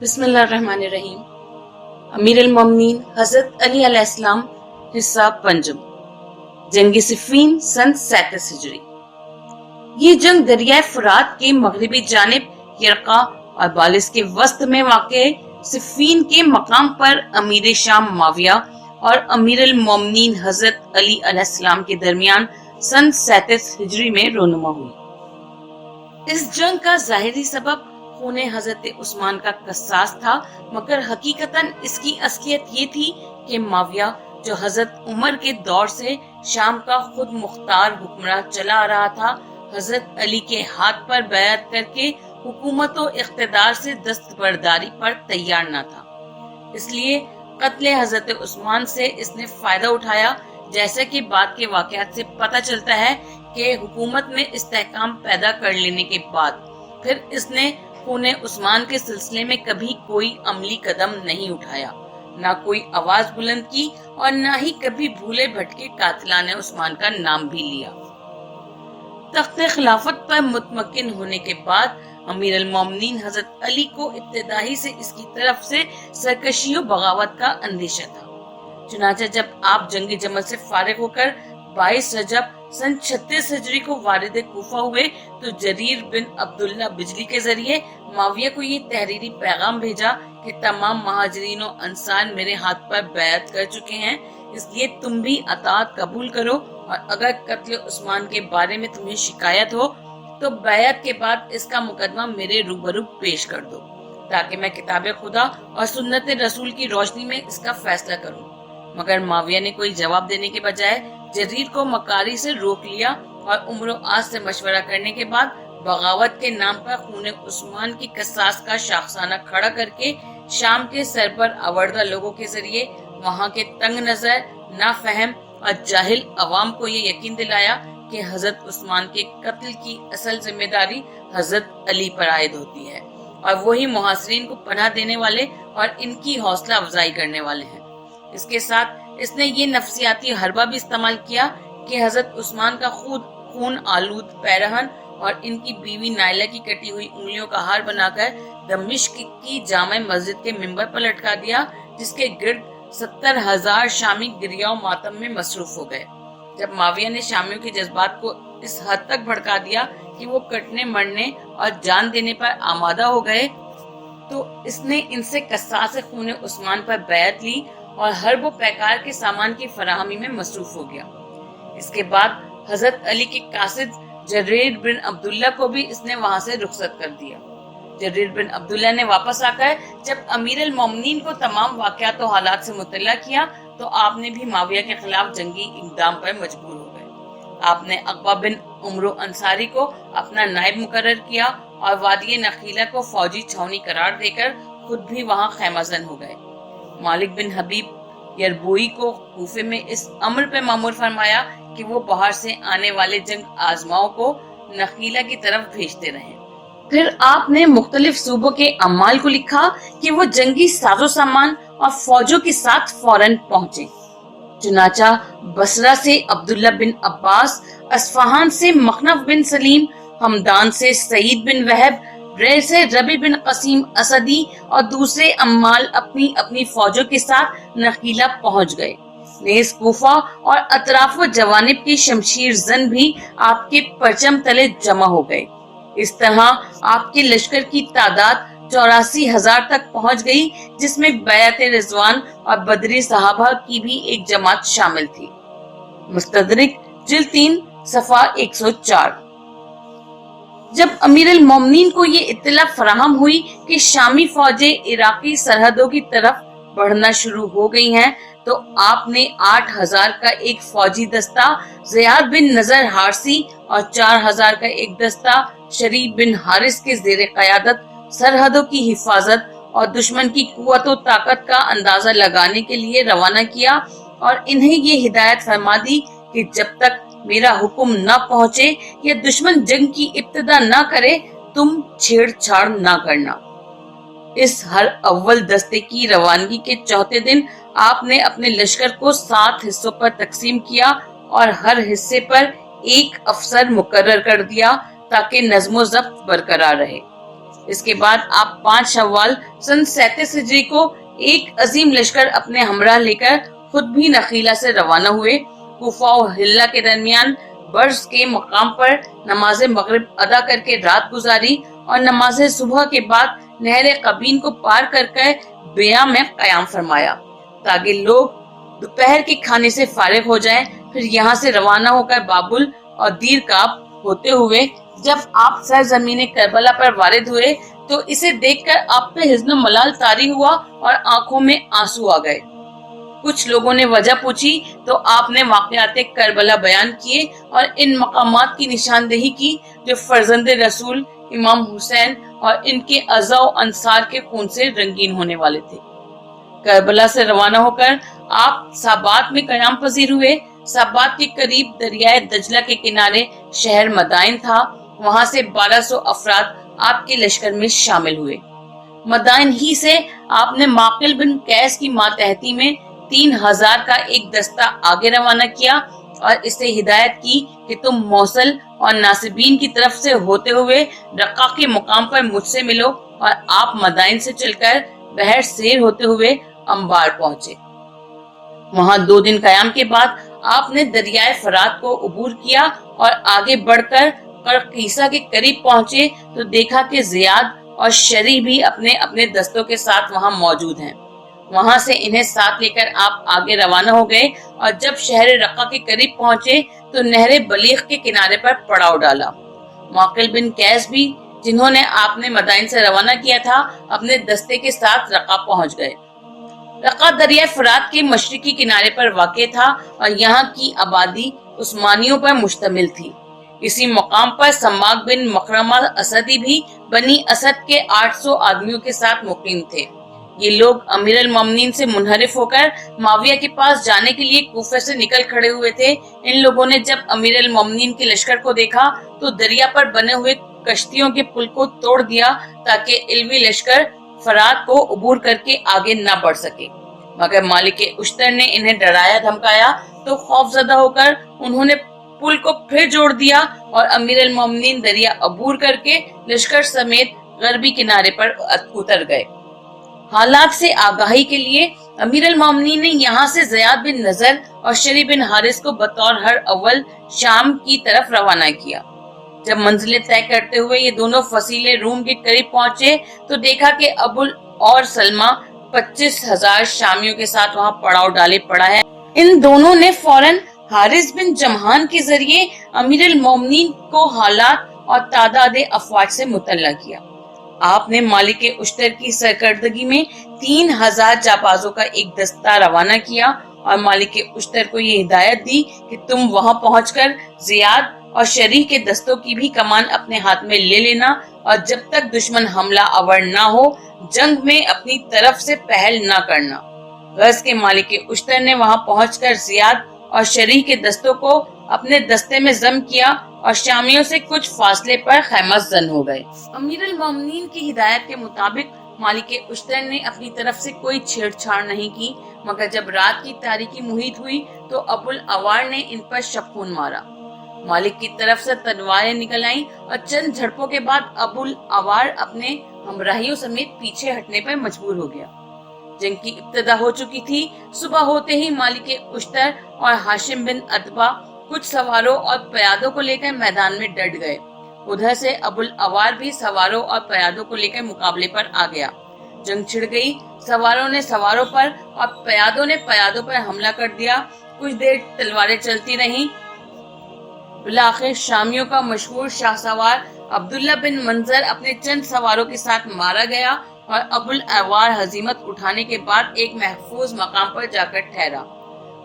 बिस्मिल्लाहिर्रहमानिर्रहीम। अमीर अल-मोमिनीन हजरत अली अलैहिस्सलाम, हिस्सा पंजम, जंग सिफ़ीन सन 37 हिजरी। ये जंग दरिया फुरात के मगरबी जानिब यरका और बालिस के वस्त में वाक़े सिफ़ीन के मकाम पर अमीर शाम माविया और अमीर अल-मोमिनीन हजरत अली अलैहिस्सलाम के दरमियान सन 37 हिजरी में रोनुमा हुई। इस जंग का ज़ाहिरी सबब खूने हजरत उस्मान का कसास था, मगर हकीकतन इसकी असलियत ये थी कि माविया, जो हजरत उमर के दौर से शाम का खुद मुख्तार हुक्मरान चला आ रहा था, हजरत अली के हाथ पर बैअत करके हुकूमत और इख्तिदार से दस्तबरदारी पर तैयार न था। इसलिए कत्ले हजरत उस्मान से इसने फायदा उठाया। जैसे कि बाद के वाकयात से पता चलता है कि हुकूमत में इस्तेहकाम पैदा कर लेने के बाद फिर इसने खूने उस्मान के सिलसिले में कभी कोई अमली कदम नहीं उठाया, ना कोई आवाज बुलंद की और ना ही कभी भूले भटके कातिलाने उस्मान का नाम भी लिया। तख्ते खिलाफत पर मुतमक्किन होने के बाद अमीर अल-मोमिनीन हजरत अली को इब्तिदाई से इसकी तरफ से सरकशी और बगावत का अंदेशा था। चुनांचे जब आप जंगी जमल से फारिग होकर 22 रजब सन 36 हिजरी को वारिद कूफा हुए, तो जरीर बिन अब्दुल्ला बिजली के जरिए माविया को ये तहरीरी पैगाम भेजा कि तमाम महाजरीन और अंसार मेरे हाथ पर बैअत कर चुके हैं, इसलिए तुम भी अतात कबूल करो, और अगर कत्ल उस्मान के बारे में तुम्हें शिकायत हो तो बैअत के बाद इसका मुकदमा मेरे रूबरू पेश कर दो, ताकि मैं किताब खुदा और सुन्नत रसूल की रोशनी में इसका फैसला करूं। मगर माविया ने कोई जवाब देने के बजाय जरीर को मकारी से रोक लिया और उम्र आज से मशवरा करने के बाद बगावत के नाम पर खूने उस्मान की कसास का शाखसाना खड़ा करके शाम के सर पर आवर्दा लोगों के जरिए वहाँ के तंग नजर, नाफहम और जाहिल अवाम को ये यकीन दिलाया कि हजरत उस्मान के कत्ल की असल जिम्मेदारी हजरत अली पर आयद होती है और वही मुहासिरीन को पनाह देने वाले और इनकी हौसला अफजाई करने वाले हैं। इसके साथ इसने ये नफसियाती हरबा भी इस्तेमाल किया कि हजरत उस्मान का खुद खून आलूद पैरहन और इनकी बीवी नाइला की कटी हुई उंगलियों का हार बनाकर दमिश्क की जामा मस्जिद के मिंबर पर लटका दिया, जिसके गिर्द 70,000 शामी गिरिया मातम में मसरूफ हो गए। जब माविया ने शामियों के जज्बात को इस हद तक भड़का दिया कि वो कटने मरने और जान देने पर आमादा हो गए, तो इसने इनसे कसास खूने उस्मान पर बैअत ली और हर्ब पैकार के सामान की फराहमी में मसरूफ हो गया। इसके बाद हजरत अली के कासिद जरीर बिन अब्दुल्ला को भी इसने वहां से रुखसत कर दिया। जरीर बिन अब्दुल्ला ने वापस आकर जब अमीर अल-मोमिनीन को तमाम वाकयात और हालात से मुतल्ला किया, तो आपने भी माविया के खिलाफ जंगी इक़दाम पर मजबूर हो गए। आपने अक़बा बिन उमरो अंसारी को अपना नायब मुकर्रर किया और वादी नखीला को फौजी छावनी करार देकर खुद भी वहां खैमाजन हो गए। मालिक बिन हबीब यरबोई को कूफे में इस अम्र पे मामूर फरमाया कि वो बाहर से आने वाले जंग आजमाओं को नखीला की तरफ भेजते रहे। फिर आपने मुख्तलिफ सूबों के अम्माल को लिखा कि वो जंगी साजो सामान और फौजों के साथ फौरन पहुंचे। चुनाचा बसरा से अब्दुल्ला बिन अब्बास, अस्फहान से मखनफ बिन सलीम, हमदान से सईद बिन वहब, रे से रबी बिन कसीम असदी और दूसरे अम्माल अपनी अपनी फौजों के साथ नखीला पहुंच गए। नेस कूफा और अतराफ जवानिब की शमशीर जन भी आपके परचम तले जमा हो गए। इस तरह आपके लश्कर की तादाद 84,000 तक पहुंच गई, जिसमें बैअत रिजवान और बदरी सहाबा की भी एक जमात शामिल थी। मुस्तदरिक जिल्द 3 सफा 104। जब अमीर अल-मोमिनीन को ये इत्तला फराहम हुई कि शामी फौजें इराकी सरहदों की तरफ बढ़ना शुरू हो गई हैं, तो आपने 8,000 का एक फौजी दस्ता ज़ियाद बिन नजर हारसी और 4,000 का एक दस्ता शरीफ बिन हारिस के ज़ेरे क़यादत सरहदों की हिफाजत और दुश्मन की कुव्वत और ताकत का अंदाजा लगाने के लिए रवाना किया और इन्हें ये हिदायत फरमा दी कि जब तक मेरा हुक्म न पहुंचे या दुश्मन जंग की इब्तिदा न करे, तुम छेड़छाड़ न करना। इस हर अव्वल दस्ते की रवानगी के चौथे दिन आपने अपने लश्कर को 7 हिस्सों पर तकसीम किया और हर हिस्से पर एक अफसर मुकर्रर कर दिया ताकि नज़्मो ज़ब्त बरकरार रहे। اس کے بعد آپ 5 شوال سن 37 ہجری کو ایک عظیم لشکر اپنے ہمراہ لے کر خود بھی نخیلہ سے روانہ ہوئے۔ کوفہ و حلہ کے درمیان برز کے مقام پر نماز مغرب ادا کر کے رات گزاری اور نماز صبح کے بعد نہر قبین کو پار کر کے بیاں میں قیام فرمایا تاکہ لوگ دوپہر کے کھانے سے فارغ ہو جائیں۔ پھر یہاں سے روانہ ہو کر بابل اور دیر کاب ہوتے ہوئے جب آپ سرزمین کربلا پر وارد ہوئے تو اسے دیکھ کر آپ پہ حزن و ملال طاری ہوا اور آنکھوں میں آنسو آ گئے۔ کچھ لوگوں نے وجہ پوچھی تو آپ نے واقعات کربلا بیان کیے اور ان مقامات کی نشاندہی کی جو فرزند رسول امام حسین اور ان کے اعضاء و انصار کے خون سے رنگین ہونے والے تھے۔ کربلا سے روانہ ہو کر آپ سابات میں قیام پذیر ہوئے۔ سابات کے قریب دریائے دجلہ کے کنارے شہر مدائن تھا، وہاں سے 1200 افراد آپ کے لشکر میں شامل ہوئے۔ مدائن ہی سے آپ نے معقل بن قیس کی ماتحتی میں 3000 کا ایک دستہ آگے روانہ کیا اور اسے ہدایت کی کہ تم موصل اور ناصبین کی طرف سے ہوتے ہوئے رقہ کے مقام پر مجھ سے ملو، اور آپ مدائن سے چل کر بحر سیر ہوتے ہوئے انبار پہنچے۔ وہاں 2 دن قیام کے بعد آپ نے دریائے فرات کو عبور کیا اور آگے بڑھ کر قرقیسہ کے قریب پہنچے تو دیکھا کہ زیاد اور شریح بھی اپنے اپنے دستوں کے ساتھ وہاں موجود ہیں۔ وہاں سے انہیں ساتھ لے کر آپ آگے روانہ ہو گئے اور جب شہر رقہ کے قریب پہنچے تو نہر بلیغ کے کنارے پر پڑاؤ ڈالا۔ معقل بن قیس بھی، جنہوں نے آپ نے مدائن سے روانہ کیا تھا، اپنے دستے کے ساتھ رقہ پہنچ گئے۔ رقہ دریائے فرات کے مشرقی کنارے پر واقع تھا اور یہاں کی آبادی عثمانیوں پر مشتمل تھی۔ اسی مقام پر سماک بن مخرمہ اسدی بھی بنی اسد کے 800 آدمیوں کے ساتھ مقیم تھے۔ یہ لوگ امیر المومنین سے منحرف ہو کر معاویہ کے پاس جانے کے لیے کوفہ سے نکل کھڑے ہوئے تھے۔ ان لوگوں نے جب امیر المومنین کے لشکر کو دیکھا تو دریا پر بنے ہوئے کشتیوں کے پل کو توڑ دیا تاکہ علوی لشکر فرات کو عبور کر کے آگے نہ بڑھ سکے، مگر مالک اشتر نے انہیں ڈرایا دھمکایا تو خوف زدہ ہو کر انہوں نے پل کو پھر جوڑ دیا اور امیر المومنین دریا عبور کر کے لشکر سمیت غربی کنارے پر اتر گئے۔ حالات سے آگاہی کے لیے امیر المومنین نے یہاں سے زیاد بن نضر اور شری بن حارث کو بطور ہر اول شام کی طرف روانہ کیا۔ جب منزلیں طے کرتے ہوئے یہ دونوں فصیلیں روم کے قریب پہنچے تو دیکھا کہ ابو اور سلمہ 25,000 شامیوں کے ساتھ وہاں پڑاؤ ڈالے پڑا ہے۔ ان دونوں نے فوراً حارث بن جمحان کے ذریعے امیر المومنین کو حالات اور تعداد افواج سے مطلع کیا۔ آپ نے مالک اشتر کی سرکردگی میں 3000 جابازوں کا ایک دستہ روانہ کیا اور مالک اشتر کو یہ ہدایت دی کہ تم وہاں پہنچ کر زیاد اور شریح کے دستوں کی بھی کمان اپنے ہاتھ میں لے لینا، اور جب تک دشمن حملہ آور نہ ہو جنگ میں اپنی طرف سے پہل نہ کرنا۔ غز کے مالک اشتر نے وہاں پہنچ کر زیاد اور شریح کے دستوں کو اپنے دستے میں ضم کیا اور شامیوں سے کچھ فاصلے پر خیمہ زن ہو گئے۔ امیر المومنین کی ہدایت کے مطابق مالک اشتر نے اپنی طرف سے کوئی چھیڑ چھاڑ نہیں کی، مگر جب رات کی تاریکی محیط ہوئی تو ابو الاوار نے ان پر شبخون مارا۔ مالک کی طرف سے تلواریں نکل آئیں اور چند جھڑپوں کے بعد ابو الاوار اپنے ہمراہیوں سمیت پیچھے ہٹنے پر مجبور ہو گیا۔ جنگ کی ابتدا ہو چکی تھی۔ صبح ہوتے ہی مالک اشتر اور ہاشم بن ادبا کچھ سواروں اور پیادوں کو لے کر میدان میں ڈٹ گئے۔ ادھر سے ابو الاوار بھی سواروں اور پیادوں کو لے کر مقابلے پر آ گیا۔ جنگ چھڑ گئی۔ سواروں نے سواروں پر اور پیادوں نے پیادوں پر حملہ کر دیا۔ کچھ دیر تلواریں چلتی رہیں۔ بالآخر شامیوں کا مشہور شاہ سوار عبداللہ بن منظر اپنے چند سواروں کے ساتھ مارا گیا اور ابو الاوار ہزیمت اٹھانے کے بعد ایک محفوظ مقام پر جا کر ٹھہرا۔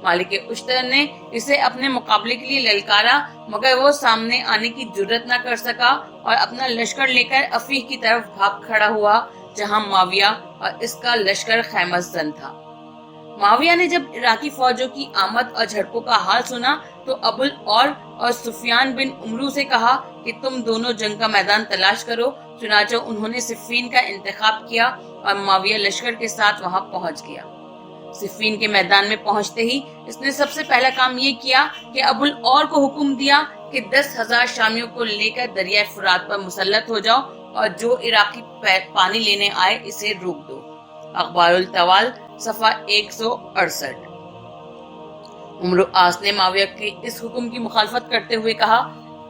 مالک اشتر نے اسے اپنے مقابلے کے لیے للکارا، مگر وہ سامنے آنے کی جرت نہ کر سکا اور اپنا لشکر لے کر افیح کی طرف بھاگ کھڑا ہوا جہاں معاویہ اور اس کا لشکر خیمہ زن تھا۔ معاویہ نے جب عراقی فوجوں کی آمد اور جھڑپوں کا حال سنا تو ابو الاوار اور سفیان بن عمرو سے کہا کہ تم دونوں جنگ کا میدان تلاش کرو۔ چنانچہ انہوں نے صفین کا انتخاب کیا اور معاویہ لشکر کے ساتھ وہاں پہنچ گیا۔ صفین کے میدان میں پہنچتے ہی اس نے سب سے پہلا کام یہ کیا کہ ابو الاوار کو حکم دیا کہ 10,000 شامیوں کو لے کر دریائے فرات پر مسلط ہو جاؤ اور جو عراقی پانی لینے آئے اسے روک دو۔ اخبار التوال صفحہ 168۔ عمرو آس نے معاویہ کے اس حکم کی مخالفت کرتے ہوئے کہا،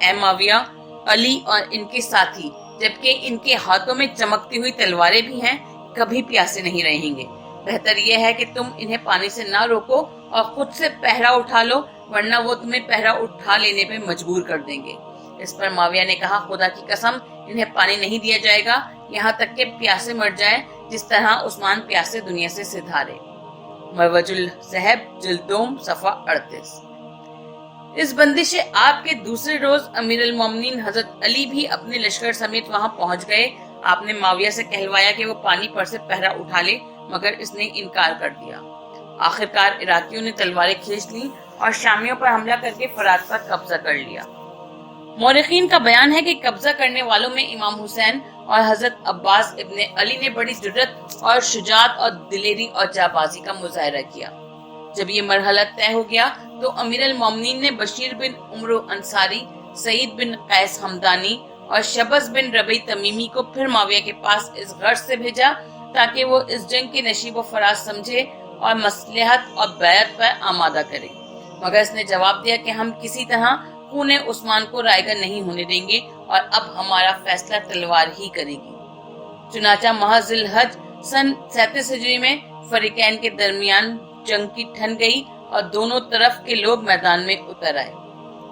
اے معاویہ، علی اور ان کے ساتھی جبکہ ان کے ہاتھوں میں چمکتی ہوئی تلواریں بھی ہیں کبھی پیاسے نہیں رہیں گے۔ بہتر یہ ہے کہ تم انہیں پانی سے نہ روکو اور خود سے پہرا اٹھا لو، ورنہ وہ تمہیں پہرا اٹھا لینے پہ مجبور کر دیں گے۔ اس پر معاویہ نے کہا، خدا کی قسم انہیں پانی نہیں دیا جائے گا یہاں تک کہ پیاسے مر جائے جس طرح عثمان پیاسے دنیا سے سدھارے۔ مروج الذہب جلد دوم صفحہ 38۔ اس بندش آپ کے دوسرے روز امیر المومنین حضرت علی بھی اپنے لشکر سمیت وہاں پہنچ گئے۔ آپ نے معاویہ سے کہلوایا کہ وہ پانی پر سے پہرا اٹھا لے، مگر اس نے انکار کر دیا۔ آخرکار عراقیوں نے تلواریں کھینچ لیں اور شامیوں پر حملہ کر کے فرات پر قبضہ کر لیا۔ مورخین کا بیان ہے کہ قبضہ کرنے والوں میں امام حسین اور حضرت عباس ابن علی نے بڑی جرأت اور شجاعت اور دلیری اور جانبازی کا مظاہرہ کیا۔ جب یہ مرحلہ طے ہو گیا تو امیر المومنین نے بشیر بن عمرو انصاری، سعید بن قیس حمدانی اور شبز بن ربیع تمیمی کو پھر معاویہ کے پاس اس غرض سے بھیجا تاکہ وہ اس جنگ کے نشیب و فراز سمجھے اور مصلحت اور بیعت پر آمادہ کرے، مگر اس نے جواب دیا کہ ہم کسی طرح خون عثمان کو رائیگاں نہیں ہونے دیں گے اور اب ہمارا فیصلہ تلوار ہی کرے گی۔ چنانچہ ماہ ذی الحج سن 37 ہجری میں فریقین کے درمیان جنگ کی ٹھن گئی اور دونوں طرف کے لوگ میدان میں اتر آئے۔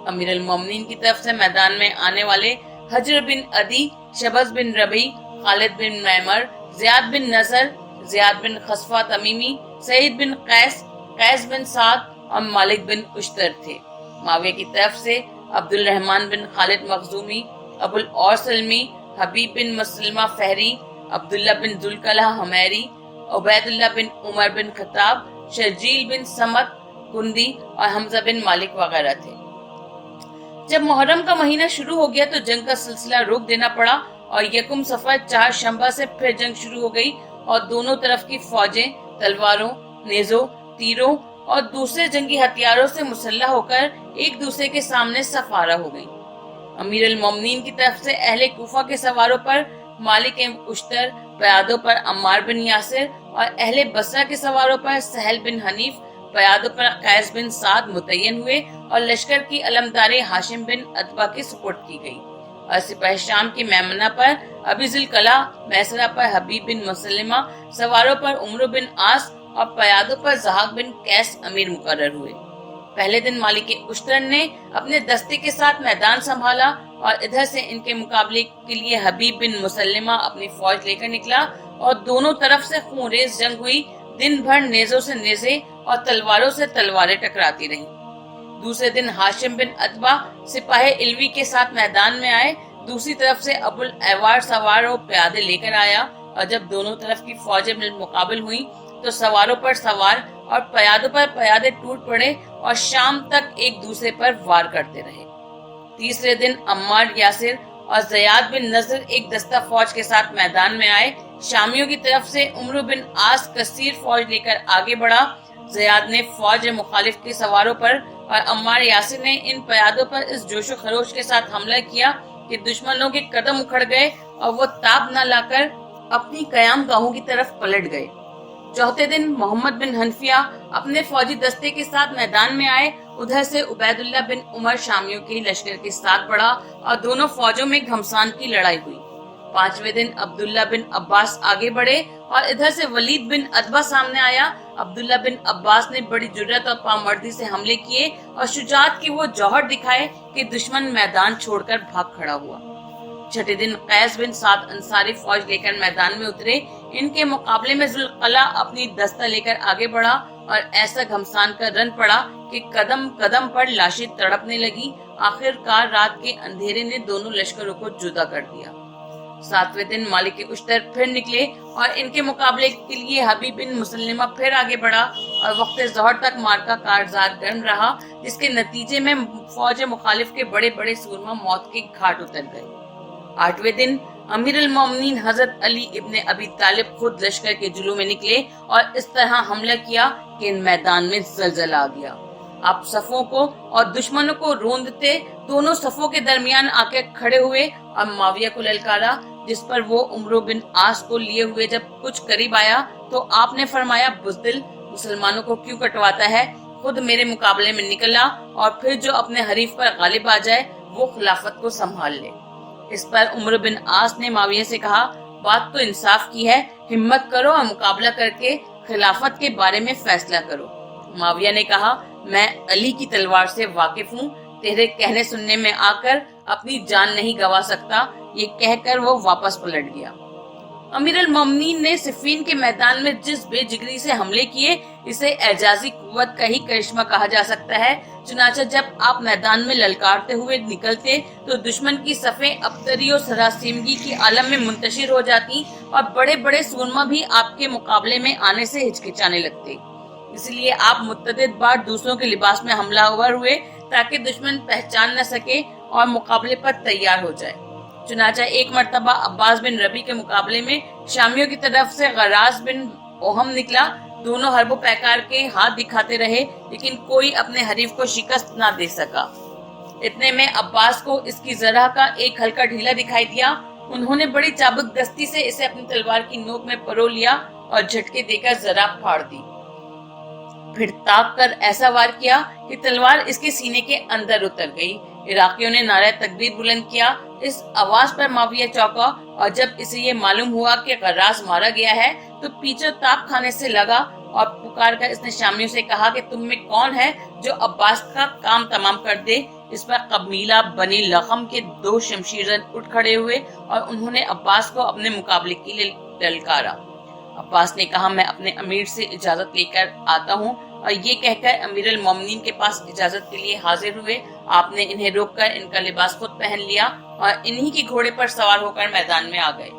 امیر المومنین کی طرف سے میدان میں آنے والے حجر بن عدی، شبز بن ربیع، خالد بن معمر، زیاد بن نصر، زیاد بن خصفہ تمیمی، سعید بن قیس، قیس بن سعد اور مالک بن اشتر تھے۔ معاویہ کی طرف سے عبد الرحمن بن خالد مخزومی، ابو الاور سلمی، حبیب بن مسلمہ فہری، عبداللہ بن ذوالکلہ حمیری، عبید اللہ بن عمر بن خطاب، شرجیل بن سمت کندی اور حمزہ بن مالک وغیرہ تھے۔ جب محرم کا مہینہ شروع ہو گیا تو جنگ کا سلسلہ روک دینا پڑا اور یکم صفر 4 شنبہ سے پھر جنگ شروع ہو گئی اور دونوں طرف کی فوجیں تلواروں، نیزوں، تیروں اور دوسرے جنگی ہتھیاروں سے مسلح ہو کر ایک دوسرے کے سامنے صف آرا ہو گئیں۔ امیر المومنین کی طرف سے اہل کوفہ کے سواروں پر مالک اشتر، پیادوں پر عمار بن یاسر اور اہل بصرہ کے سواروں پر سہل بن حنیف، پیادوں پر قیس بن سعد متعین ہوئے اور لشکر کی علمداری ہاشم بن عتبہ کے سپرد کی گئی، اور سپاہ شام کی میمنہ پر ابی ذوالکلہ، میسرہ پر حبیب بن مسلمہ، سواروں پر عمرو بن عاص اور پیادوں پر ضحاک بن قیس امیر مقرر ہوئے۔ پہلے دن مالک اشتر نے اپنے دستے کے ساتھ میدان سنبھالا اور ادھر سے ان کے مقابلے کے لیے حبیب بن مسلمہ اپنی فوج لے کر نکلا اور دونوں طرف سے خونریز جنگ ہوئی۔ دن بھر نیزوں سے نیزے اور تلواروں سے تلواریں ٹکراتی رہیں۔ دوسرے دن ہاشم بن عتبہ سپاہ علوی کے ساتھ میدان میں آئے، دوسری طرف سے ابو الاعوار سوار و پیادے لے کر آیا، اور جب دونوں طرف کی فوجیں بالمقابل ہوئیں تو سواروں پر سوار اور پیادوں پر پیادے ٹوٹ پڑے اور شام تک ایک دوسرے پر وار کرتے رہے۔ تیسرے دن عمار یاسر اور زیاد بن نصر ایک دستہ فوج کے ساتھ میدان میں آئے۔ شامیوں کی طرف سے عمرو بن عاص کثیر فوج لے کر آگے بڑھا۔ زیاد نے فوج مخالف کے سواروں پر اور عمار یاسر نے ان پیادوں پر اس جوش و خروش کے ساتھ حملہ کیا کہ دشمنوں کے قدم اکھڑ گئے اور وہ تاب نہ لا کر اپنی قیام گاہوں کی طرف پلٹ گئے۔ چوتھے دن محمد بن حنفیہ اپنے فوجی دستے کے ساتھ میدان میں آئے، ادھر سے عبید اللہ بن عمر شامیوں کے لشکر کے ساتھ بڑھا اور دونوں فوجوں میں گھمسان کی لڑائی ہوئی۔ پانچویں دن عبداللہ بن عباس آگے بڑھے اور ادھر سے ولید بن عتبہ سامنے آیا۔ عبداللہ بن عباس نے بڑی جرأت اور پامردی سے حملے کیے اور شجاعت کی وہ جوہر دکھائے کہ دشمن میدان چھوڑ کر بھاگ کھڑا ہوا۔ چھٹے دن قیس بن سعد انصاری فوج لے کر میدان میں اترے۔ ان کے مقابلے میں ذوالقلہ اپنی دستہ لے کر آگے بڑھا اور ایسا گھمسان کا رن پڑا کہ قدم قدم پر لاشیں تڑپنے لگی۔ آخر کار رات کے اندھیرے نے دونوں لشکروں کو جدا کر دیا۔ ساتویں دن مالک اشتر پھر نکلے اور ان کے مقابلے کے لیے حبیب بن مسلمہ پھر آگے بڑھا اور وقت ظہر تک مارکا کارزار گرم رہا، جس کے نتیجے میں فوج مخالف کے بڑے بڑے سورما موت کے گھاٹ اتر گئے۔ آٹھویں دن امیر المومنین حضرت علی ابن ابی طالب خود لشکر کے جلو میں نکلے اور اس طرح حملہ کیا کہ میدان میں زلزلہ آ گیا۔ آپ صفوں کو اور دشمنوں کو روندتے دونوں صفوں کے درمیان آ کے کھڑے ہوئے اور معاویہ کو للکارا، जिस पर वो उमर बिन आस को लिए हुए जब कुछ करीब आया तो आपने फरमाया, बुज़दिल, मुसलमानों को क्यों कटवाता है? खुद मेरे मुकाबले में निकला और फिर जो अपने हरीफ पर गालिब आ जाए वो खिलाफत को संभाल ले। इस पर उमर बिन आस ने माविया से कहा, बात तो इंसाफ की है, हिम्मत करो और मुकाबला करके खिलाफत के बारे में फैसला करो। माविया ने कहा, मैं अली की तलवार से वाकिफ हूँ, तेरे कहने सुनने में आकर अपनी जान नहीं गवा सकता। ये कहकर वो वापस पलट गया। अमीर अल मोमिनीन ने सिफ़ीन के मैदान में जिस बेजिगरी से हमले किए, इसे एजाजी कुव्वत का ही करिश्मा कहा जा सकता है। चुनांचे जब आप मैदान में ललकारते हुए निकलते तो दुश्मन की सफ़ें अबतरी और सरासीमगी की आलम में मुंतशिर हो जाती और बड़े बड़े सूरमा भी आपके मुकाबले में आने से हिचकिचाने लगते। इसलिए आप मुतअद्दिद बार दूसरों के लिबास में हमलावर हुए ताकि दुश्मन पहचान न सके और मुकाबले पर तैयार हो जाए। चुनांचे एक मर्तबा अब्बास बिन रबी के मुकाबले में शामियों की तरफ से गराज बिन ओहम निकला। दोनों हरबो पैकार के हाथ दिखाते रहे, लेकिन कोई अपने हरीफ को शिकस्त ना दे सका। इतने में अब्बास को इसकी जरा का एक हल्का ढीला दिखाई दिया। उन्होंने बड़ी चाबुक दस्ती से इसे अपनी तलवार की नोक में परो लिया और झटके देकर जरा फाड़ दी। फिर ताक कर ऐसा वार किया कि तलवार इसके सीने के अंदर उतर गई। इराकियों ने नारा तकबीर बुलंद किया। इस आवाज पर माविया चौंका और जब इसे ये मालूम हुआ कि गराज मारा गया है तो पीछे ताप खाने से लगा और पुकार कर इसने शामियों से कहा कि तुम में कौन है जो अब्बास का काम तमाम कर दे। इस पर कबीला बनी लखम के 2 शमशीरजन उठ खड़े हुए और उन्होंने अब्बास को अपने मुकाबले के लिए ललकारा। अब्बास ने कहा, मैं अपने अमीर से इजाजत लेकर आता हूँ, और ये कहकर अमीर अल मोमिनीन के पास इजाजत के लिए हाजिर हुए। आपने इन्हें रोककर इनका लिबास खुद पहन लिया और इन्हीं के घोड़े पर सवार होकर मैदान में आ गए।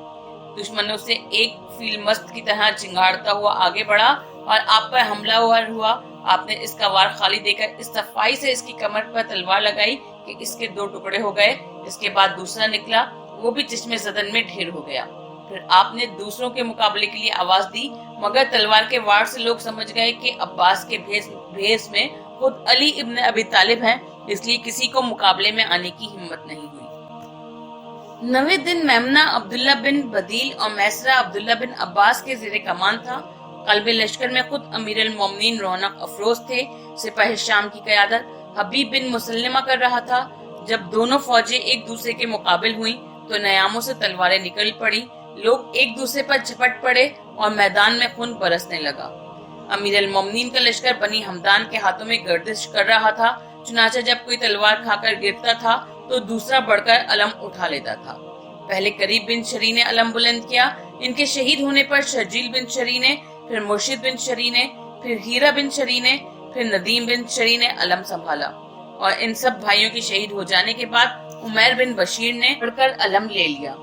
दुश्मनों से एक फील मस्त की तरह चिंगाड़ता हुआ आगे बढ़ा और आप पर हमलावर हुआ। आपने इसका वार खाली देकर इस सफाई से इसकी कमर पर तलवार लगाई कि इसके 2 टुकड़े हो गए। इसके बाद दूसरा निकला, वो भी जिस्म ज़दन में ढेर हो गया। फिर आपने दूसरों के मुकाबले के लिए आवाज दी, मगर तलवार के वार से लोग समझ गए कि अब्बास के भेस में खुद अली इब्न अबी तालिब हैं, इसलिए किसी को मुकाबले में आने की हिम्मत नहीं हुई। 9वें दिन मेमना अब्दुल्ला बिन बदील और मैसरा अब्दुल्ला बिन अब्बास के ज़ेरे कमान था। कल्बे लश्कर में खुद अमीर अल मोमिनीन रौनक अफरोज थे। सिपाही शाम की क़यादत हबीब बिन मुसल्लिमा कर रहा था। जब दोनों फौजें एक दूसरे के मुकाबिल हुई तो नयामों से तलवारें निकल पड़ी। लोग एक दूसरे पर झपट पड़े और मैदान में खून बरसने लगा। अमीर अल मोमिनीन का लश्कर बनी हमदान के हाथों में गर्दिश कर रहा था। चुनांचे जब कोई तलवार खाकर गिरता था तो दूसरा बढ़कर अलम उठा लेता था। पहले करीब बिन शरी ने अलम बुलंद किया। इनके शहीद होने पर शर्जील बिन शरी ने, फिर मुर्शिद बिन शरी ने, फिर हीरा बिन शरी ने, फिर नदीम बिन शरी ने अलम संभाला और इन सब भाइयों के शहीद हो जाने के बाद उमैर बिन बशीर ने बढ़कर अलम ले लिया।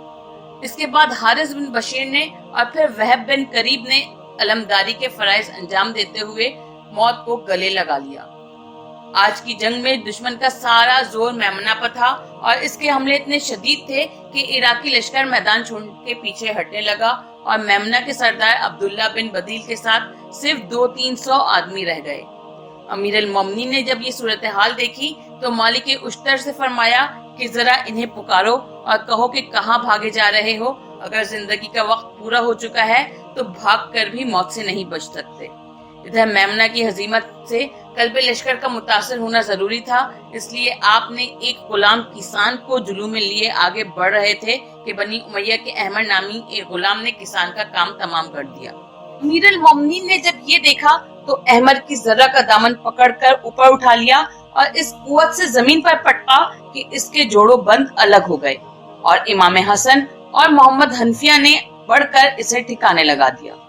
इसके बाद हारिस बिन बशीर ने और फिर वहब बिन करीब ने अलमदारी के फराइज अंजाम देते हुए मौत को गले लगा लिया। आज की जंग में दुश्मन का सारा जोर मेमना पर था और इसके हमले इतने शदीद थे कि इराकी लश्कर मैदान छोड़ के पीछे हटने लगा और मेमना के सरदार अब्दुल्ला बिन बदील के साथ सिर्फ 200-300 आदमी रह गए। अमीर अल मोमिनीन ने जब ये सूरत हाल देखी तो मालिक उश्तर से फरमाया कि जरा इन्हें पुकारो और कहो कि कहाँ भागे जा रहे हो। अगर जिंदगी का वक्त पूरा हो चुका है तो भाग कर भी मौत से नहीं बच सकते। इधर मेमना की हजीमत से कल्बे लश्कर का मुतासर होना जरूरी था, इसलिए आपने एक गुलाम किसान को जुलूम में लिए आगे बढ़ रहे थे कि बनी उमैया के अहमद नामी एक गुलाम ने किसान का काम तमाम कर दिया। अमीर अल मोमिनीन ने जब ये देखा तो अहमद की जरा का दामन पकड़कर ऊपर उठा लिया और इस कुव्वत से जमीन पर पटका कि इसके जोड़ों बंद अलग हो गए और इमाम हसन और मोहम्मद हनफिया ने बढ़कर इसे ठिकाने लगा दिया।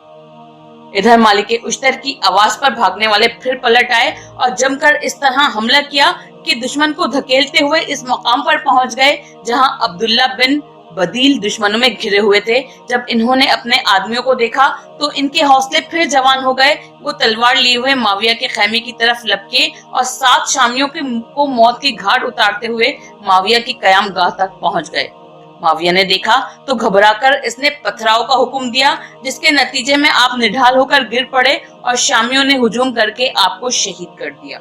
इधर मालिक उश्तर की आवाज पर भागने वाले फिर पलट आए और जमकर इस तरह हमला किया कि दुश्मन को धकेलते हुए इस मकाम पर पहुंच गए जहां अब्दुल्ला बिन बदील दुश्मनों में घिरे हुए थे। जब इन्होंने अपने आदमियों को देखा तो इनके हौसले फिर जवान हो गए। वो तलवार लिए हुए माविया के खैमे की तरफ लपके और 7 शामियों को मौत की घाट उतारते हुए माविया की कयाम गाह तक पहुंच गए। माविया ने देखा तो घबराकर इसने पथराव का हुक्म दिया, जिसके नतीजे में आप निढाल होकर गिर पड़े और शामियों ने हुजूम करके आपको शहीद कर दिया।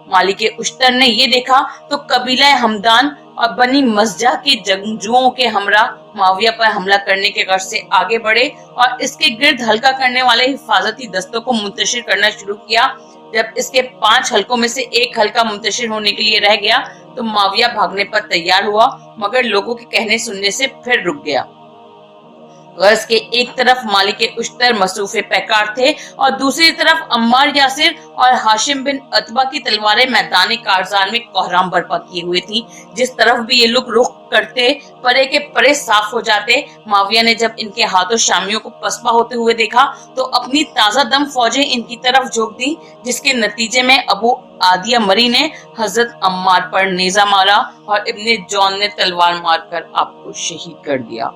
मालिक उश्तर ने ये देखा तो कबीला हमदान और बनी मस्जा के जंगजुओं के हमरा माविया पर हमला करने के गर्ज से आगे बढ़े और इसके गिर्द हल्का करने वाले हिफाजती दस्तों को मुंतशिर करना शुरू किया। जब इसके 5 हल्कों में से एक हल्का मुंतशिर होने के लिए रह गया तो माविया भागने पर तैयार हुआ, मगर लोगों के कहने सुनने से फिर रुक गया। गर्ज के एक तरफ मालिक उश्तर मसरूफ पैकार थे और दूसरी तरफ अम्मार यासिर और हाशिम बिन अतबा की तलवारें मैदान कारजान में कोहराम बर्पा किए हुए थी। जिस तरफ भी ये लोग रुख करते परे के परे साफ हो जाते। माविया ने जब इनके हाथों शामियों को पसपा होते हुए देखा तो अपनी ताजा दम फौजें इनकी तरफ झोंक दी, जिसके नतीजे में अबू आदिया मरी ने हजरत अम्मार पर नेजा मारा और इब्ने जौन ने तलवार मारकर आपको शहीद कर दिया।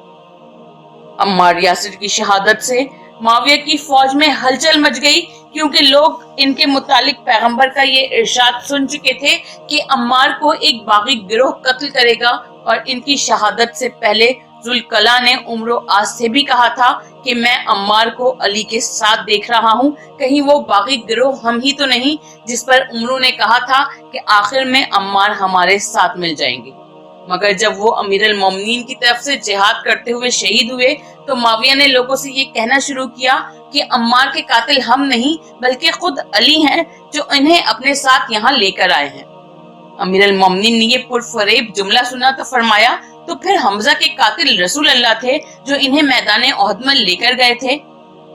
अम्मार यासिर की शहादत से माविया की फौज में हलचल मच गई, क्योंकि लोग इनके मुतालिक पैगंबर का ये इरशाद सुन चुके थे कि अम्मार को एक बागी गिरोह कत्ल करेगा, और इनकी शहादत से पहले जुल्कला ने उम्र आज से भी कहा था कि मैं अम्मार को अली के साथ देख रहा हूँ, कहीं वो बागी गिरोह हम ही तो नहीं, जिस पर उम्र ने कहा था कि आखिर में अम्मार हमारे साथ मिल जाएंगे। मगर जब वो अमीर अल मोमिनीन की तरफ से जिहाद करते हुए शहीद हुए तो माविया ने लोगों से ये कहना शुरू किया कि अम्मार के कातिल हम नहीं बल्कि खुद अली हैं, जो इन्हें अपने साथ यहाँ लेकर आए हैं। अमीर अल मोमिनीन ने ये पुरफरेब जुमला सुना तो फरमाया, तो फिर हमजा के कातिल रसूल अल्लाह थे जो इन्हें मैदान ओहद में लेकर गए थे।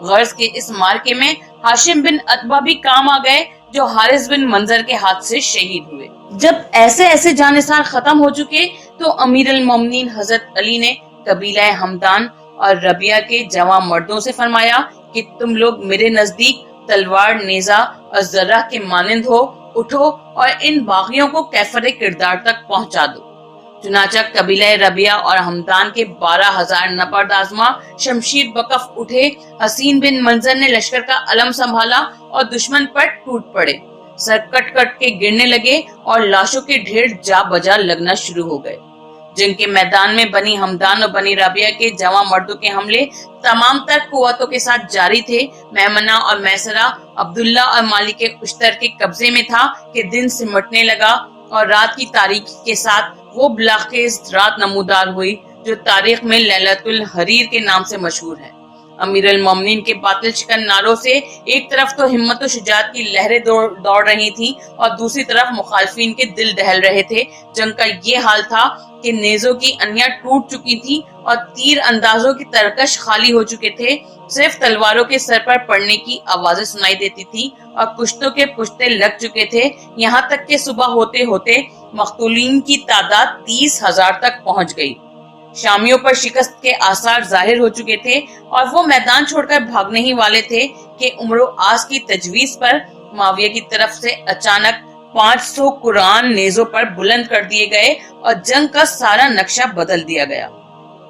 गर्ज के इस मार्के में हाशिम बिन अतबा भी काम आ गए, जो हारिस बिन मंजर के हाथ से शहीद हुए। जब ऐसे ऐसे जानिसार खत्म हो चुके तो अमीर अल मोमिनीन हजरत अली ने कबीला हमदान और रबिया के जवां मर्दों से फरमाया कि तुम लोग मेरे नजदीक तलवार, नेजा और जर्रा के मानिंद हो, उठो और इन बागियों को कैफर किरदार तक पहुंचा दो। चुनाचा कबीला रबिया और हमदान के 12,000 नपर्द आजमा शमशीर बकफ उठे। हसीन बिन मंजर ने लश्कर का अलम संभाला और दुश्मन पर टूट पड़े। सर कट कट के गिरने लगे और लाशों के ढेर जा बजा लगना शुरू हो गए। जंग के मैदान में बनी हमदान और बनी रबिया के जवां मर्दों के हमले तमाम तर कुव्वतों के साथ जारी थे। मेमना और मैसरा अब्दुल्ला और मालिक उश्तर के कब्जे में था कि दिन सिमटने लगा और रात की तारीकी के साथ वो बिलाखेज रात नमूदार हुई जो तारीख में लैलतुल हरीर के नाम से मशहूर है। अमीर अल मोमिनीन के बातिल शिकन नारों से एक तरफ तो हिम्मत और शुजाअत की लहरें दौड़ रही थी और दूसरी तरफ मुखालफिन के दिल दहल रहे थे। जंग का ये हाल था कि नेज़ों की अनियां टूट चुकी थी और तीर अंदाजों की तरकश खाली हो चुके थे। सिर्फ तलवारों के सर पर पड़ने की आवाजें सुनाई देती थी और पुश्तों के पुश्ते लग चुके थे। यहाँ तक कि सुबह होते होते मख्तूलीन की तादाद 30,000 तक पहुंच गई। शामियों पर शिकस्त के आसार जाहिर हो चुके थे और वो मैदान छोड़कर भागने ही वाले थे कि उम्र आज की तजवीज पर माविया की तरफ से अचानक 500 कुरान नेज़ों पर बुलंद कर दिए गए और जंग का सारा नक्शा बदल दिया गया।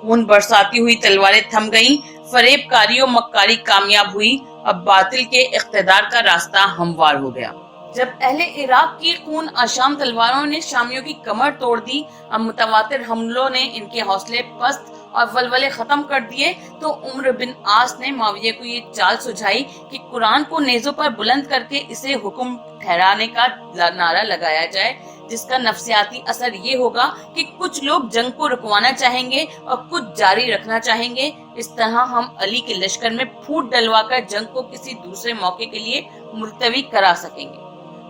खून बरसाती हुई तलवारें थम गईं, फरेबकारी और मक्कारी कामयाब हुई। अब बातिल के इख्तिदार का रास्ता हमवार हो गया। जब अहले इराक की खून आशाम तलवारों ने शामियों की कमर तोड़ दी, अब मुतवातिर हमलों ने इनके हौसले पस्त और वलवले खत्म कर दिए, तो उम्र बिन आस ने माविया को ये चाल सुझाई कि कुरान को नेज़ों पर बुलंद करके इसे हुक्म ठहराने का नारा लगाया जाए, जिसका नफ्सियाती असर ये होगा कि कुछ लोग जंग को रुकवाना चाहेंगे और कुछ जारी रखना चाहेंगे। इस तरह हम अली के लश्कर में फूट डलवाकर जंग को किसी दूसरे मौके के लिए मुलतवी करा सकेंगे।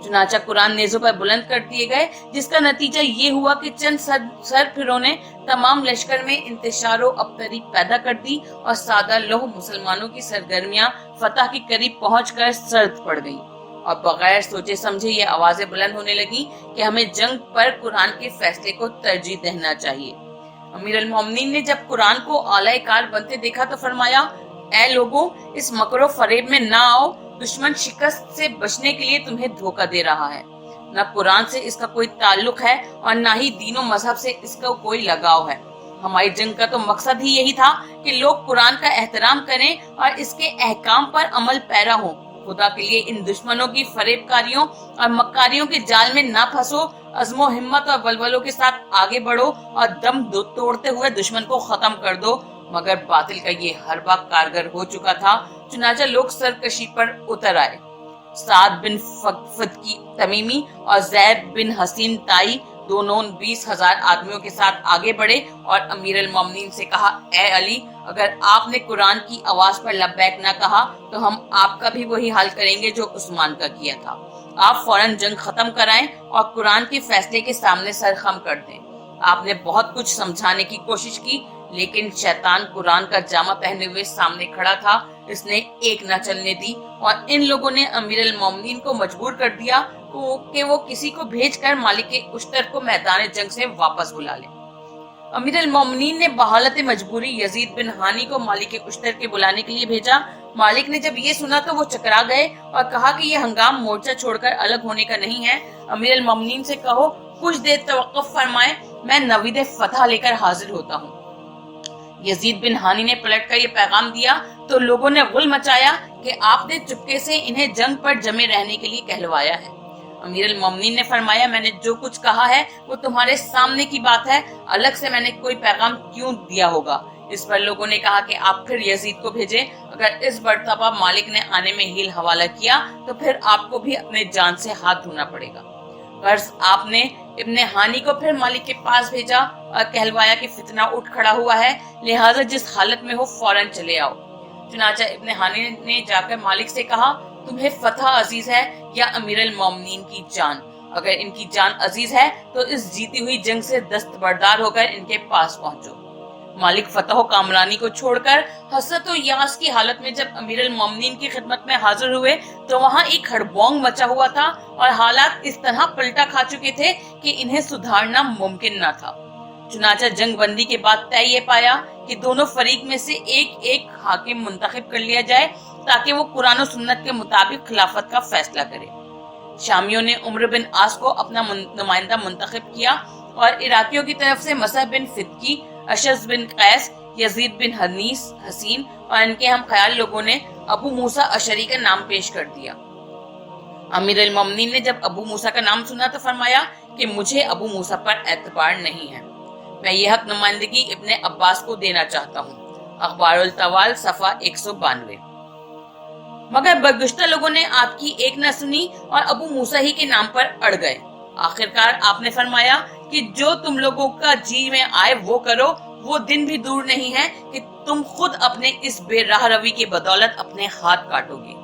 चुनाचा कुरान नेज़ों पर बुलंद कर दिए गए, जिसका नतीजा ये हुआ कि चंद सरफिरों ने तमाम लश्कर में इंतशारो अबतरी पैदा कर दी और सादा लोह मुसलमानों की सरगर्मियां फतह के करीब पहुंचकर सर्द पड़ गईं और बगैर सोचे समझे ये आवाजें बुलंद होने लगी कि हमें जंग पर कुरान के फैसले को तरजीह देना चाहिए। अमीर अल मोमिनीन ने जब कुरान को आला कार बनते देखा तो फरमाया, ऐ लोगों, इस मकरो फरेब में ना आओ। दुश्मन शिकस्त से बचने के लिए तुम्हें धोखा दे रहा है। न कुरान से इसका कोई ताल्लुक है और न ही दीनों मजहब से इसका कोई लगाव है। हमारी जंग का तो मकसद ही यही था कि लोग कुरान का एहतराम करें और इसके अहकाम पर अमल पैरा हो। खुदा के लिए इन दुश्मनों की फरेबकारियों और मक्कारियों के जाल में ना फंसो। अज़्मो हिम्मत और वलवलों के साथ आगे बढ़ो और दम तोड़ते हुए दुश्मन को खत्म कर दो। मगर बातिल का ये हरबा कारगर हो चुका था। चुनाचा लोग सरकशी पर उतर आए। साद बिन फतकी तमीमी और ज़ैद बिन हसीन ताई दोनों 20,000 आदमियों के साथ आगे बढ़े और अमीर अल-मोमिनीन से कहा, ए अली, अगर आपने कुरान की आवाज पर लब्बैक ना कहा तो हम आपका भी वही हाल करेंगे जो उस्मान का किया था। आप फौरन जंग खत्म कराएं और कुरान के फैसले के सामने सर खम कर दें। आपने बहुत कुछ समझाने की कोशिश की, लेकिन शैतान कुरान का जामा पहने हुए सामने खड़ा था। इसने एक न चलने दी और इन लोगों ने अमीर अल-मोमिनीन को मजबूर कर दिया कि वो किसी को भेजकर मालिक उश्तर को मैदान जंग से वापस बुला ले। अमीर अल-मोमिनीन ने बहालत मजबूरी यजीद बिन हानी को मालिक उश्तर के बुलाने के लिए भेजा। मालिक ने जब ये सुना तो वो चकरा गए और कहा कि ये हंगाम मोर्चा छोड़कर अलग होने का नहीं है। अमीर अल-मोमिनीन से कहो कुछ देर तवक्कुफ फरमाए, मैं नवीद फतह लेकर हाजिर होता हूँ। यजीद बिन हानी ने पलट कर ये पैगाम दिया तो लोगों ने गुल मचाया कि आपने चुपके से इन्हें जंग पर जमे रहने के लिए कहलवाया है। अमीर अल-मोमिनीन ने फरमाया, मैंने जो कुछ कहा है वो तुम्हारे सामने की बात है, अलग से मैंने कोई पैगाम क्यों दिया होगा। इस पर लोगों ने कहा कि आप फिर यजीद को भेजें। अगर इस मर्तबा मालिक ने आने में हील हवाला किया तो फिर आपको भी अपने जान से हाथ धोना पड़ेगा। गर्ज आपने इब्ने हानी को फिर मालिक के पास भेजा और कहलवाया कि फितना उठ खड़ा हुआ है, लिहाजा जिस हालत में हो फौरन चले आओ। चुनाचा इब्ने हानी ने जाकर मालिक से कहा, तुम्हें फतह अजीज है या अमीर अल-मोमिनीन की जान? अगर इनकी जान अजीज है तो इस जीती हुई जंग से दस्तबरदार होकर इनके पास पहुंचो। मालिक फतह कामरानी को छोड़कर हसरत और यास की हालत में जब अमीर अल-मोमिनीन की खिदमत में हाजिर हुए तो वहां एक हड़बोंग मचा हुआ था और हालात इस तरह पलटा खा चुके थे कि इन्हें सुधारना मुमकिन न था। चुनाचा जंग बंदी के बाद तय ये पाया कि दोनों फरीक में से एक एक हाकिम मुंतखब कर लिया जाए ताकि वो कुरान और सुन्नत के मुताबिक खिलाफत का फैसला करे। शामियों ने उमर बिन आस को अपना नुमाइंदा मुंतखब किया और इराकियों की तरफ से मसह बिन फिदकी, अशज बिन कैस, यजीद बिन हसीन और इनके हम ख्याल लोगों ने अबू मूसा अशरी का नाम पेश कर दिया। अमीर अल-मोमिनीन ने जब अबू मूसा का नाम सुना तो फरमाया कि मुझे अबू मूसा पर एतबार नहीं है, मैं यह हक नुमाइंदगी इब्ने अब्बास को देना चाहता हूँ। अखबारुल तवाल सफा 192। मगर बदगुश्ता लोगों ने आपकी एक न सुनी और अबू मूसा ही के नाम पर अड़ गए। आखिरकार आपने फरमाया कि जो तुम लोगों का जी में आए वो करो, वो दिन भी दूर नहीं है कि तुम खुद अपने इस बेराह रवी की बदौलत अपने हाथ काटोगे।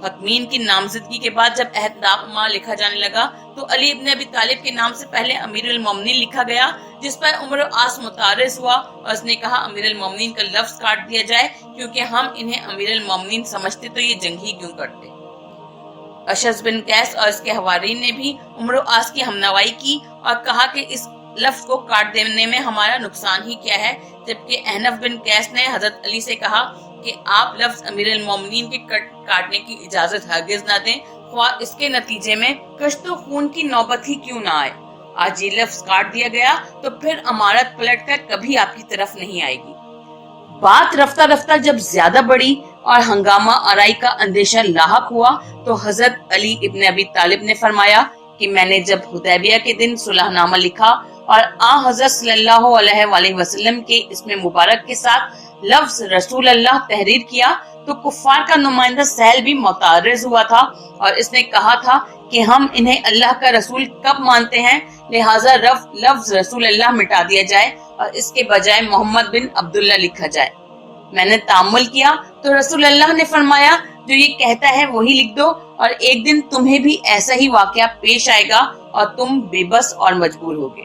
हकमीन की नामजदगी के बाद जब अहदनामा लिखा जाने लगा तो अली इब्ने अबी तालिब के नाम से पहले अमीर अल-मोमिनीन लिखा गया, जिस पर उमर आस मुतारिज हुआ और उसने कहा अमीर अल-मोमिनीन का लफ्ज काट दिया जाए, क्योंकि हम इन्हें अमीर अल-मोमिनीन समझते तो ये जंग ही क्यों करते। अशज बिन कैस और इसके हवारीन ने भी उमर आस की हमनवाई की और कहा कि इस लफ्ज को काट देने में हमारा नुकसान ही क्या है, जबकि अहनफ बिन कैस ने हजरत अली से कहा कि आप लफ्ज अमीर अल-मोमिनीन के काटने की इजाजत हरगिज न दें, ख्वाह इसके नतीजे में कश्तो खून की नौबत ही क्यों ना आए। आज ये लफ्ज काट दिया गया तो फिर अमारत पलट कर कभी आपकी तरफ नहीं आएगी। बात रफ्ता रफ्ता जब ज्यादा बढ़ी और हंगामा आराई का अंदेशा लाहक हुआ तो हजरत अली इब्ने अबी तालिब ने फरमाया कि मैंने जब हुदैबिया के दिन सुलहनामा लिखा और हजरत सल्लल्लाहु अलैहि वसल्लम के इसमें मुबारक के साथ लफ्ज रसूल अल्लाह तहरीर किया तो कुफ्फार का नुमाइंदा सहल भी मुतारिज हुआ था और इसने कहा था कि हम इन्हें अल्लाह का रसूल कब मानते हैं, लिहाजा लफ्ज रसूल अल्लाह मिटा दिया जाए और इसके बजाय मोहम्मद बिन अब्दुल्ला लिखा जाए। मैंने तामुल किया तो रसूल अल्लाह ने फरमाया जो ये कहता है वही लिख दो और एक दिन तुम्हें भी ऐसा ही वाकया पेश आएगा और तुम बेबस और मजबूर होगे।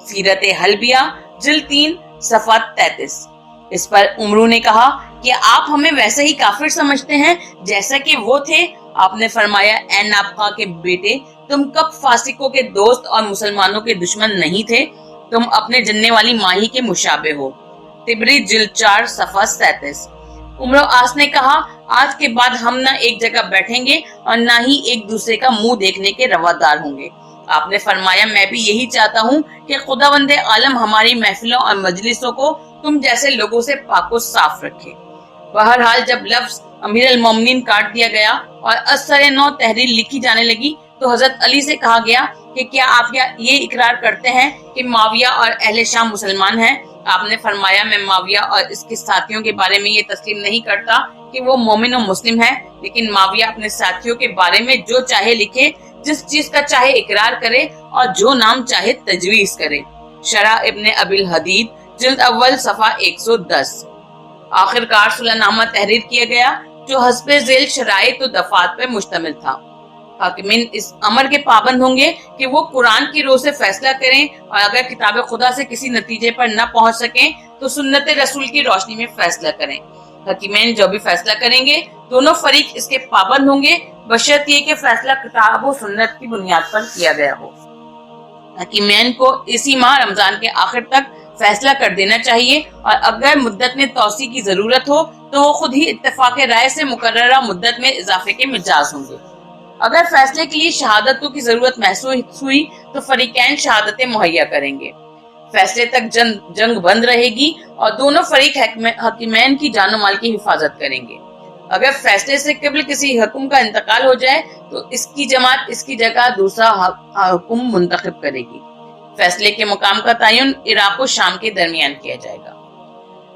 सीरत हलबिया जिल्द 3 सफा 33। इस पर उमरू ने कहा कि आप हमें वैसे ही काफिर समझते हैं जैसा कि वो थे। आपने फरमाया, ए नाबका के बेटे, तुम कब फासिकों के दोस्त और मुसलमानों के दुश्मन नहीं थे, तुम अपने जन्ने वाली माही के मुशाबे हो। तिबरी जिल्द 4 सफा 37। उमर आस ने कहा, आज के बाद हम न एक जगह बैठेंगे और न ही एक दूसरे का मुंह देखने के रवादार होंगे। आपने फरमाया, मैं भी यही चाहता हूँ कि खुदावंदे आलम हमारी महफिलों और मजलिसों को तुम जैसे लोगों से पाको साफ रखे। बहरहाल जब लफ्ज अमीर अल-मोमिनीन काट दिया गया और असर नौ तहरीर लिखी जाने लगी तो हजरत अली से कहा गया कि क्या आप ये इकरार करते हैं कि माविया और अहले शाम मुसलमान हैं? आपने फरमाया, मैं माविया और इसके साथियों के बारे में ये तस्लीम नहीं करता कि वो मोमिन और मुस्लिम है, लेकिन माविया अपने साथियों के बारे में जो चाहे लिखे, جس چیز کا چاہے اقرار کرے اور جو نام چاہے تجویز کرے۔ شرح ابن ابی الحدید جلد اول صفحہ 110۔ آخر کار صلح نامہ تحریر کیا گیا جو حسب ذیل شرائط و دفعات پر مشتمل تھا۔ حاکمین اس امر کے پابند ہوں گے کہ وہ قرآن کی روح سے فیصلہ کریں اور اگر کتاب خدا سے کسی نتیجے پر نہ پہنچ سکیں تو سنت رسول کی روشنی میں فیصلہ کریں۔ حکیمین جو بھی فیصلہ کریں گے دونوں فریق اس کے پابند ہوں گے بشرط یہ کہ فیصلہ کتاب و سنت کی بنیاد پر کیا گیا ہو۔ حکیمین کو اسی ماہ رمضان کے آخر تک فیصلہ کر دینا چاہیے اور اگر مدت میں توسیع کی ضرورت ہو تو وہ خود ہی اتفاق رائے سے مقررہ مدت میں اضافے کے مجاز ہوں گے۔ اگر فیصلے کے لیے شہادتوں کی ضرورت محسوس ہوئی تو فریقین شہادتیں مہیا کریں گے۔ فیصلے تک جنگ بند رہے گی اور دونوں فریق حکیمین کی جان و مال کی حفاظت کریں گے۔ اگر فیصلے سے قبل کسی حکم کا انتقال ہو جائے تو اس کی جماعت اس کی جگہ دوسرا حکم منتخب کرے گی۔ فیصلے کے مقام کا تعین عراق و شام کے درمیان کیا جائے گا۔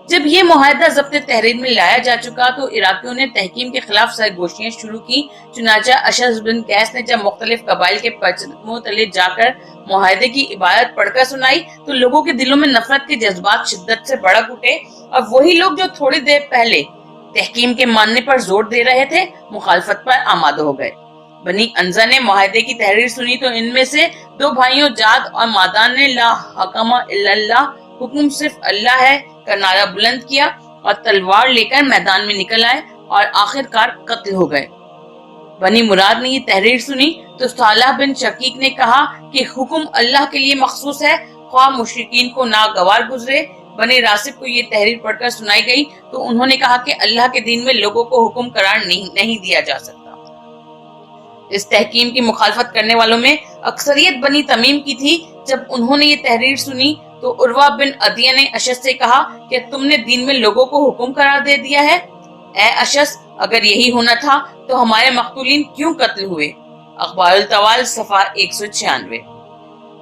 جب یہ معاہدہ ضبط تحریر میں لایا جا چکا تو عراقیوں نے تحکیم کے خلاف سرگوشیاں شروع کی۔ چنانچہ اشعث بن قیس نے جب مختلف قبائل کے پرچموں تلے جا کر معاہدے کی عبارت پڑھ کر سنائی تو لوگوں کے دلوں میں نفرت کے جذبات شدت سے بھڑک اٹھے اور وہی لوگ جو تھوڑی دیر پہلے تحکیم کے ماننے پر زور دے رہے تھے مخالفت پر آمادہ ہو گئے۔ بنی انزا نے معاہدے کی تحریر سنی تو ان میں سے دو بھائیوں جاد اور مادان نے لا حکم الا اللہ، حکم صرف اللہ ہے کا نعرہ بلند کیا اور تلوار لے کر میدان میں نکل آئے اور آخر کار قتل ہو گئے۔ بنی مراد نے یہ تحریر سنی تو صالح بن شقیق نے کہا کہ حکم اللہ کے لیے مخصوص ہے، خواہ مشرکین کو ناگوار گزرے۔ بنی راسب کو یہ تحریر پڑھ کر سنائی گئی تو انہوں نے کہا کہ اللہ کے دین میں لوگوں کو حکم قرار نہیں دیا جا سکتا۔ اس تحکیم کی مخالفت کرنے والوں میں اکثریت بنی تمیم کی تھی۔ جب انہوں نے یہ تحریر سنی تو عروہ بن عدیہ نے اشعث سے کہا کہ تم نے دین میں لوگوں کو حکم قرار دے دیا ہے۔ اے اشعث، اگر یہی ہونا تھا تو ہمارے مقتولین کیوں قتل ہوئے؟ اخبار الطوال صفحہ 196۔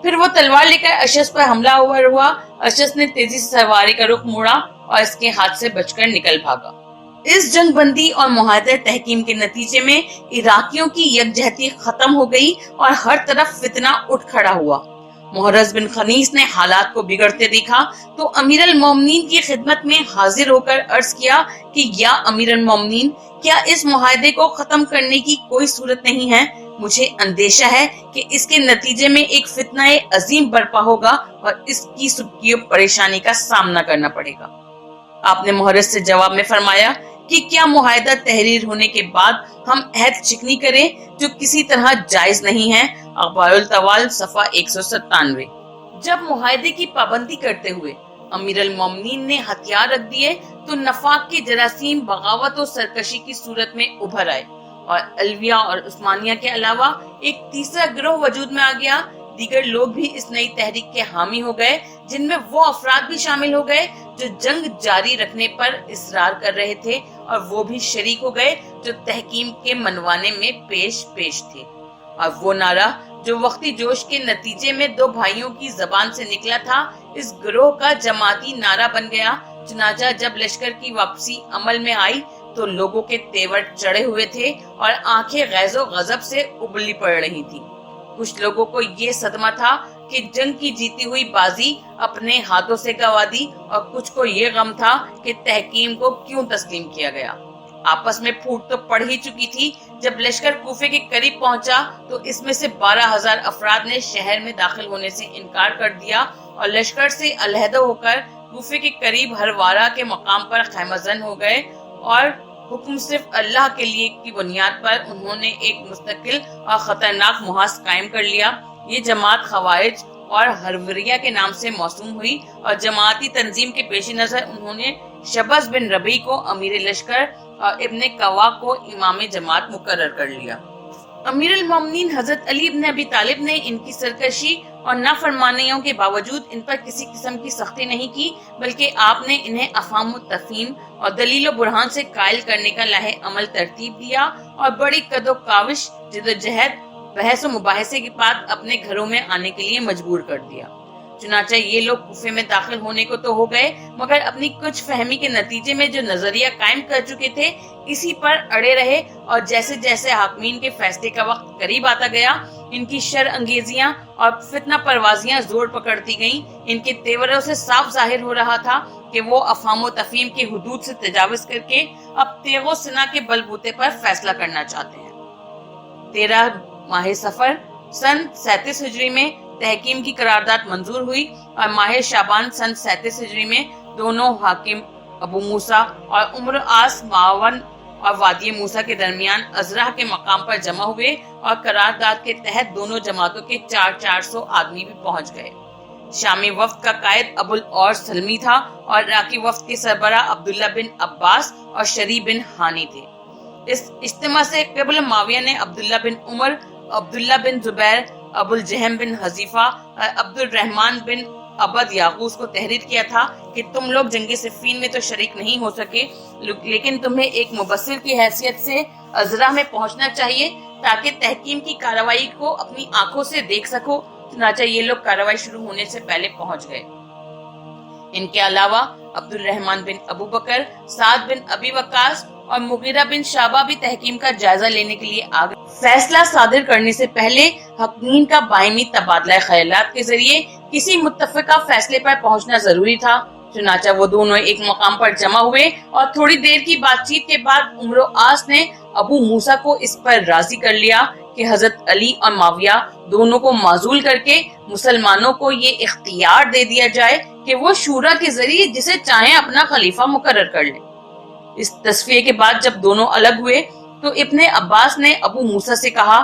پھر وہ تلوار لے کر اشعث پر حملہ ہوا۔ اشعث نے تیزی سے سواری کا رخ موڑا اور اس کے ہاتھ سے بچ کر نکل بھاگا۔ اس جنگ بندی اور معاہدہ تحکیم کے نتیجے میں عراقیوں کی یکجہتی ختم ہو گئی اور ہر طرف فتنہ اٹھ کھڑا ہوا۔ محرز بن خنیس نے حالات کو بگڑتے دیکھا تو امیر المومنین کی خدمت میں حاضر ہو کر عرض کیا کہ یا امیر المومنین، کیا اس معاہدے کو ختم کرنے کی کوئی صورت نہیں ہے؟ مجھے اندیشہ ہے کہ اس کے نتیجے میں ایک فتنہ عظیم برپا ہوگا اور اس کی سبکی پریشانی کا سامنا کرنا پڑے گا۔ آپ نے محرز سے جواب میں فرمایا کہ کیا معاہدہ تحریر ہونے کے بعد ہم عہد شکنی کریں جو کسی طرح جائز نہیں ہے؟ اخبار الطوال صفحہ 197۔ جب معاہدے کی پابندی کرتے ہوئے امیر المومنین نے ہتھیار رکھ دیے تو نفاق کے جراثیم بغاوت و سرکشی کی صورت میں ابھر آئے اور علویہ اور عثمانیہ کے علاوہ ایک تیسرا گروہ وجود میں آ گیا۔ دیگر لوگ بھی اس نئی تحریک کے حامی ہو گئے، جن میں وہ افراد بھی شامل ہو گئے جو جنگ جاری رکھنے پر اصرار کر رہے تھے اور وہ بھی شریک ہو گئے جو تحکیم کے منوانے میں پیش تھے۔ اور وہ نعرہ جو وقتی جوش کے نتیجے میں دو بھائیوں کی زبان سے نکلا تھا اس گروہ کا جماعتی نعرہ بن گیا۔ چنانچہ جب لشکر کی واپسی عمل میں آئی تو لوگوں کے تیور چڑھے ہوئے تھے اور آنکھیں غیظ و غضب سے ابلی پڑ رہی تھی۔ کچھ لوگوں کو یہ صدمہ تھا کہ جنگ کی جیتی ہوئی بازی اپنے ہاتھوں سے گوا دی اور کچھ کو یہ غم تھا کہ تحکیم کو کیوں تسلیم کیا گیا۔ آپس میں پھوٹ تو پڑ ہی چکی تھی۔ جب لشکر کوفے کے قریب پہنچا تو اس میں سے 12,000 افراد نے شہر میں داخل ہونے سے انکار کر دیا اور لشکر سے علیحدہ ہو کر کوفے کے قریب ہروارہ کے مقام پر خیمہ زن ہو گئے اور حکم صرف اللہ کے لیے کی بنیاد پر انہوں نے ایک مستقل اور خطرناک محاذ قائم کر لیا۔ یہ جماعت خوارج اور ہروریہ کے نام سے موسوم ہوئی اور جماعتی تنظیم کے پیش نظر انہوں نے شبز بن ربیع کو امیر لشکر اور ابن قوا کو امام جماعت مقرر کر لیا۔ امیر المومنین حضرت علی ابن ابی طالب نے ان کی سرکشی اور نافرمانیوں کے باوجود ان پر کسی قسم کی سختی نہیں کی، بلکہ آپ نے انہیں افہام و تفہیم اور دلیل و برہان سے قائل کرنے کا لاہ عمل ترتیب دیا اور بڑی قد و کاوش، جد و جہد، بحث و مباحثے کے بعد اپنے گھروں میں آنے کے لیے مجبور کر دیا۔ चुनाचा ये लोग कुफे में दाखिल होने को तो हो गए, मगर अपनी कुछ फहमी के नतीजे में जो नजरिया कायम कर चुके थे इसी पर अड़े रहे, और जैसे जैसे हाकमीन के फैसले का वक्त करीब आता गया, इनकी शर अंगेजियां और फितना परवाजियां जोर पकड़ती गईं। इनके तेवरों से साफ जाहिर हो रहा था कि वो अफहाम व तफहीम की हुदूद से तजावुज करके अब तेगो सिना के बलबूते पर फैसला करना चाहते हैं। 13 माह सफर सन 37 हिजरी में तहकीम की करारदाद मंजूर हुई और माह शाबान सन 37 हिजरी में दोनों हाकिम अबू मूसा और उम्र आस मावन और वादी मूसा के दरमियान अजरा के मकाम पर जमा हुए और करारदाद के तहत दोनों जमातों के 400 आदमी भी पहुंच गए। शामी वफ्द का कायद अबुल और सलमी था और इराकी वफ्द के सरबरा अब्दुल्ला बिन अब्बास और शरी बिन हानी थे। इस इज्तिमा से कबल माविया ने अब्दुल्ला बिन उमर, अब्दुल्ला बिन जुबैर, अबुल जहम बिन हजीफा, अब्दुल रहमान बिन अबद याकूस को तहरीर किया था कि तुम लोग जंगे सिफ़ीन में तो शरीक नहीं हो सके, लेकिन तुम्हें एक मुबस्सिर की हैसियत से अजरा में पहुंचना चाहिए ताकि तहकीम की कार्रवाई को अपनी आंखों से देख सको। चुनाचा ये लोग कार्रवाई शुरू होने से पहले पहुंच गए। इनके अलावा अब्दुल रहमान बिन अबू बकर, साद बिन अबी वकास और मुगीरा बिन शाबा भी तहकीम का जायजा लेने के लिए आ गए। फैसला सादिर करने से पहले हकीम का बायमी तबादला ख्यालात के जरिए किसी मुत्तफिका फैसले पर पहुंचना जरूरी था। चुनाचा वो दोनों एक मकाम पर जमा हुए और थोड़ी देर की बातचीत के बाद उम्र आस ने अबू मूसा को इस पर राजी कर लिया कि हजरत अली और माविया दोनों को माजूल करके मुसलमानों को ये इख्तियार दे दिया जाए कि वो शूरा के जरिए जिसे चाहे अपना खलीफा मुकर्रर कर ले। इस तस्फिये के बाद जब दोनों अलग हुए तो इब्ने अब्बास ने अबू मूसा से कहा,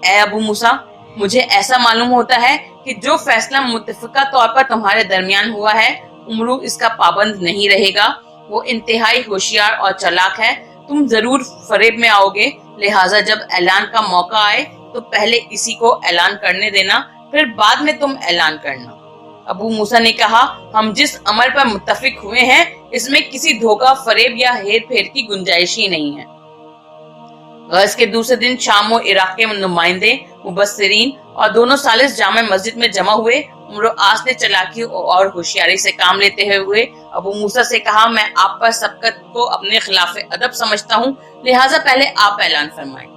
ए अबू मूसा, मुझे ऐसा मालूम होता है कि जो फैसला मुत्तफिका तौर पर तुम्हारे दरमियान हुआ है, उमरू इसका पाबंद नहीं रहेगा। वो इंतहाई होशियार और चालाक है, तुम जरूर फरेब में आओगे, लिहाजा जब ऐलान का मौका आए तो पहले इसी को ऐलान करने देना, फिर बाद में तुम ऐलान करना। अबू मूसा ने कहा, हम जिस अमल पर मुत्तफिक हुए हैं इसमें किसी धोखा, फरेब या हेर फेर की गुंजाइश ही नहीं है। गज़ के दूसरे दिन शाम और इराक के नुमाइंदे, मुबस्सिरीन और दोनों सालिस जामे मस्जिद में जमा हुए। उम्र आस ने चालाकी और होशियारी से काम लेते हुए अबू मूसा से कहा, मैं आप पर सबकत को अपने खिलाफ अदब समझता हूँ, लिहाजा पहले आप ऐलान फरमाएं।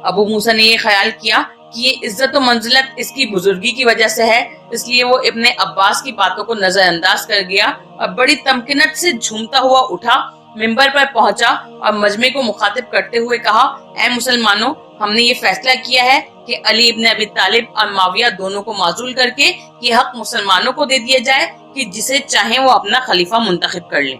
अबू मूसा ने ये ख्याल किया कि ये इज्जत और मंजिलत इसकी बुजुर्गी की वजह से है, इसलिए वो इब्ने अब्बास की बातों को नजरअंदाज कर गया और बड़ी तमकिनत से झूमता हुआ उठा, मिंबर पर पहुंचा और मजमे को मुखातिब करते हुए कहा, ऐ मुसलमानों, हमने ये फैसला किया है कि अली इब्ने अबी तालिब और माविया दोनों को माजूल करके ये हक मुसलमानों को दे दिया जाए कि जिसे चाहे वो अपना खलीफा मुंतखब कर ले,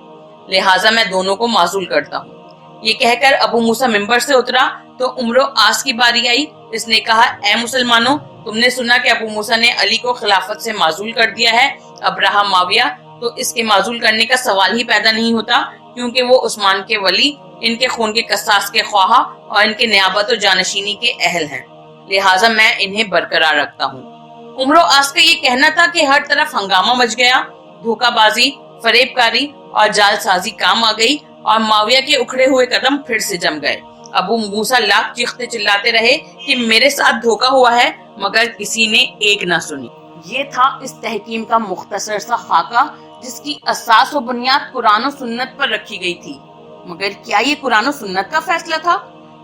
लिहाजा मैं दोनों को माजूल करता हूँ। ये कहकर अबू मूसा मिंबर से उतरा तो उम्र आस की बारी आई। इसने कहा, ऐ मुसलमानों, तुमने सुना कि अबू मूसा ने अली को खिलाफत से माजूल कर दिया है, अब रहा माविया तो इसके माजूल करने का सवाल ही पैदा नहीं होता, क्योंकि वो उस्मान के वली, इनके खून के कसास के ख्वाहा और इनके नियाबत और जानशीनी के अहल हैं, लिहाजा मैं इन्हें बरकरार रखता हूँ। उम्र आस का ये कहना था कि हर तरफ हंगामा मच गया, धोखाबाजी, फरेबकारी और जालसाजी काम आ गई और माविया के उखड़े हुए कदम फिर से जम गए। अबू मूसा लाख चीखते चिल्लाते रहे कि मेरे साथ धोखा हुआ है, मगर किसी ने एक ना सुनी। ये था इस तहकीम का मुख्तसर सा खाका जिसकी असास और बुनियाद कुरान और सुन्नत पर रखी गई थी। मगर क्या ये कुरान और सुन्नत का फैसला था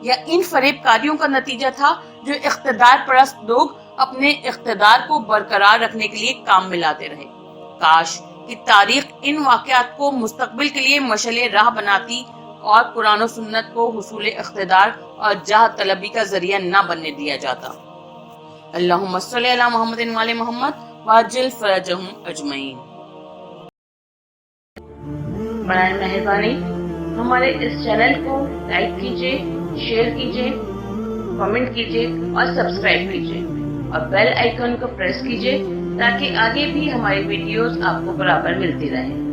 या इन फरेबकारियों का नतीजा था जो इख्तिदार परस्त लोग अपने इख्तिदार को बरकरार रखने के लिए काम में लाते रहे? काश कि तारीख इन वाक़यात को मुस्तकबिल के लिए मशले राह बनाती और कुरान और सुन्नत को हुसूल इख्तिदार और जाह तलबी का जरिया न बनने दिया जाता। अल्लाहुम्मा सल्ली अला मुहम्मदिन व आले मुहम्मद वाजिल फरजहुम अजमईन। बराए मेहरबानी हमारे इस चैनल को लाइक कीजिए, शेयर कीजिए, कमेंट कीजिए और सब्सक्राइब कीजिए और बेल आइकन को प्रेस कीजिए ताकि आगे भी हमारी वीडियोस आपको बराबर मिलती रहे।